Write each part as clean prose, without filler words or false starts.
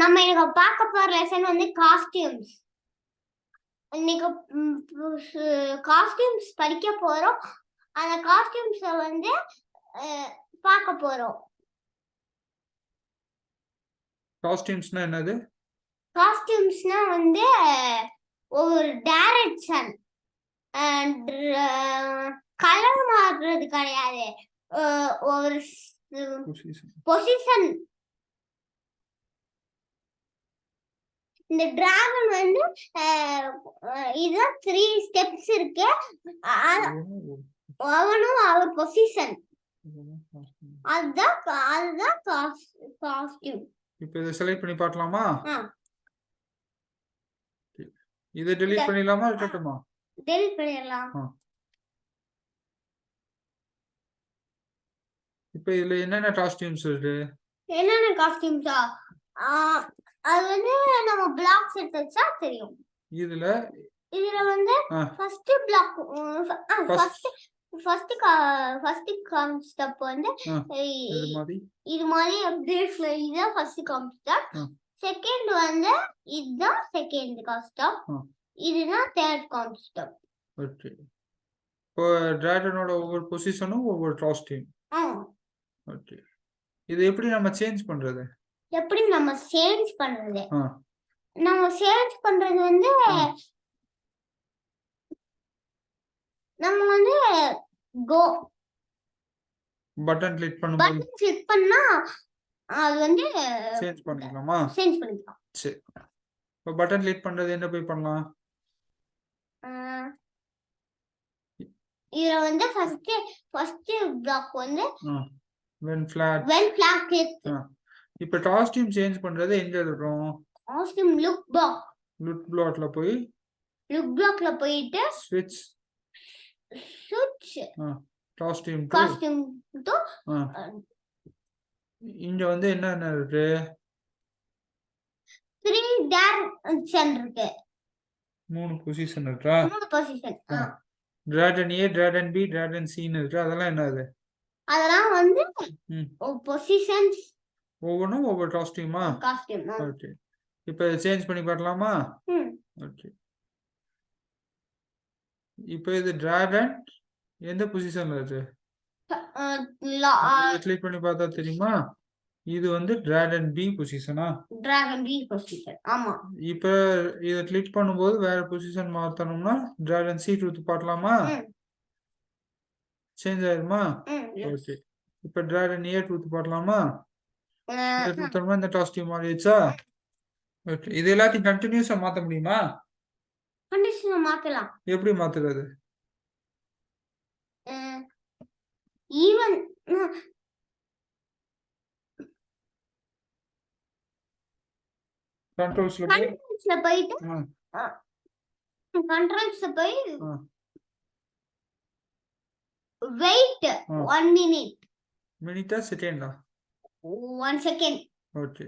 நம்ம இன்னைக்கு பார்க்க போற லெசன் வந்து காஸ்டியூம்ஸ். இன்னைக்கு காஸ்டியூம்ஸ் படிக்க போறோம். அந்த காஸ்டியூம்ஸ வந்து பார்க்க போறோம். காஸ்டியூம்ஸ்னா என்னது? காஸ்டியூம்ஸ்னா வந்து ஒரு டைரக்ஷன் கலர் மாறுறது கிடையாது. ஒரு பொசிஷன். இந்த டிராகன் வந்து இதுதான் 3 ஸ்டெப்ஸ் இருக்கு. அவனும் அவர் பொசிஷன். அதுதான் காஸ்டியூம். இப்போ இத செலக்ட் பண்ணி பார்க்கலாமா? இத டெலீட் பண்ணிடலாமா இருக்கட்டுமா? டெலீட் பண்ணிடலாம். இப்போ இதுல என்னென்ன காஸ்டியூம்ஸ் இருக்கு? என்னென்ன காஸ்டியூம்ஸா? அது வந்து நம்ம பிளாக்ஸ் எடுத்து வச்சா தெரியும். இதுல வந்து ஃபர்ஸ்ட் பிளாக் ஃபர்ஸ்ட் கான்செப்ட் வந்து இது மாதிரி பிரேஸ்ல இதுதான் ஃபர்ஸ்ட் கான்செப்ட். செகண்ட் வந்து இதுதான் செகண்ட் கான்செப்ட். இதுதான் தேர்ட் கான்செப்ட். ஓகே. இப்போ டிராகனோட ஒவ்வொரு பொசிஷனும் ஒவ்வொரு காஸ்டியூம். ஓகே. இது எப்படி நம்ம சேஞ்ச் பண்றது? நம்ம சேஞ்ச் பண்றது வந்து நம்ம வந்து கோ பட்டன் கிளிக் பண்ணா அது வந்து சேஞ்ச் பண்ணிக்கலாமா? பண்ணிக்கலாம். சரி. இப்போ பட்டன் கிளிக் பண்றது என்ன போய் பண்ணலாம்? இதுல வந்து ஃபர்ஸ்ட் பிளாக் வந்து when flat click. இப்போ காஸ்டியூம் சேஞ்ச் பண்றது எங்க இருக்கும்? காஸ்டியூம் லுக் பிளாக்ல போயிட்டு ஸ்விட்ச் காஸ்டியூம் டு இங்க வந்து என்ன இருக்கு? 3 டைரக்ஷன் இருக்கு. 3 பொசிஷன் இருக்கா? 3 position. Dragon A, dragon B, dragon C ன்னு இருக்கு. அதெல்லாம் என்னது? அதெல்லாம் வந்து பொசிஷன்ஸ். ஒவ்வொன்றும் ஒவ்வொரு காஸ்டியூமா? ஓகே. இப்போ சேஞ்ச் பண்ணி பார்க்கலாமா? ஓகே. இப்போ இது டிராகன் எந்த பொசிஷன்ல இருக்கு? கிளிக் பண்ணி பார்த்தா தெரியுமா? இது வந்து டிராகன் B பொசிஷனா? Dragon B position. ஆமா. இப்போ இத கிளிக் பண்ணும்போது வேற பொசிஷன் மாத்தணும்னா டிராகன் C ட்ரூத் பார்க்கலாமா? சேஞ்ச் ஆயிருமா? ஓகே. இப்போ டிராகன் A ட்ரூத் பார்க்கலாமா? இந்த காஸ்டியூம் மாறிடுச்சா? ஓகே. இது எல்லாத்தையும் கண்டினியூஸா மாத்த முடியுமா? கண்டினியூஸா மாத்தலாம். எப்படி மாத்துறது? ஈவன் கண்ட்ரோல்ஸ்ல போயிட்டு வெயிட் 1 மினிட். மினிட்டா செகண்டா? 1 செகண்ட். ஓகே.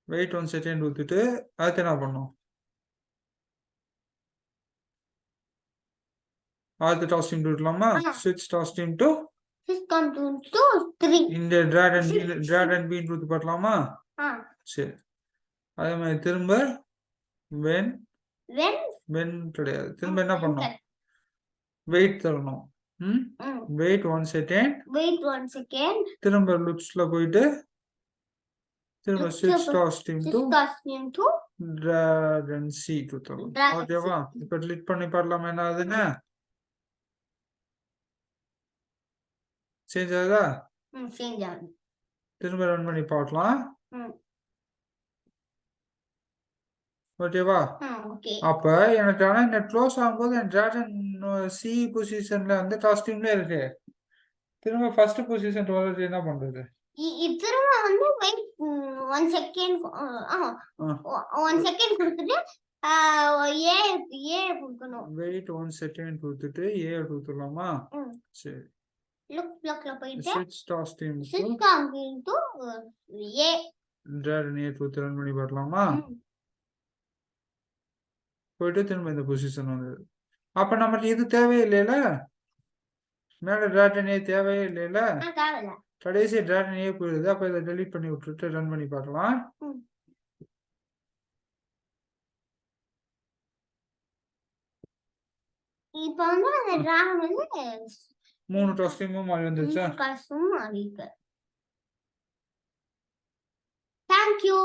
வெயிட் 1 செகண்ட் ஊத்திட்டு அடுத்து என்ன பண்ணணும்? அடுத்து காஸ்டியூம் கொடுக்கலாமா? ஸ்விட்ச் காஸ்டியூம் டு 3. இந்த டிராகன் பீன் கொடுத்து பார்க்கலாமா? சரி. அதே மாதிரி திரும்ப வென் கிடையாது. திரும்ப என்ன பண்ணணும்? வெயிட் தரணும். Wait 1 second. திரும்ப லுக்ஸ்ல போயிட்டு திரும்ப ஸ்விட்ச் காஸ்டியூம் டு டிராகன் C கொடுத்துறோம். ஓகேவா? இப்போ கிளிக் பண்ணி பார்க்கலாமா என்ன ஆகுதுன்னு? சேஞ்ச் ஆகுதா? திரும்ப ரன் பண்ணி பார்க்கலாம். ஓகேவா? அப்ப எனக்கு ஆனா இந்த க்ளோஸ் ஆகும்போது என் டிராகன் C பொசிஷன்ல வந்து காஸ்டியூம்ல இருக்கு. திரும்ப ஃபர்ஸ்ட் பொசிஷன் வரது என்ன பண்றது? திரும்ப வந்து வெயிட் 1 செகண்ட் 1 செகண்ட் கொடுத்துட்டு ஏ கொடுக்கணும். வெயிட் 1 செகண்ட் கொடுத்துட்டு ஏ கொடுத்துடலாமா? சரி. லுக் பிளாக்ல போயிட்டு ஸ்விட்ச் costume to A dragon A கொடுத்து ரன் பண்ணி பார்க்கலாமா? போயிட்டு திரும்ப இந்த பொசிஷன் வந்தது. அப்ப நமக்கு இது தேவையில்லைல? மேல டிராகன் A தேவையே இல்லைல? கடைசி டிராகன் A போயிடுது. அப்ப இதை டெலீட் பண்ணி விட்டுட்டு ரன் பண்ணி பார்க்கலாம். இப்ப வந்து அந்த டிராகன் வந்து 3 காஸ்டியூமும் மாறி வந்துருச்சா? காசும் மாறிருக்கு. தேங்க்யூ.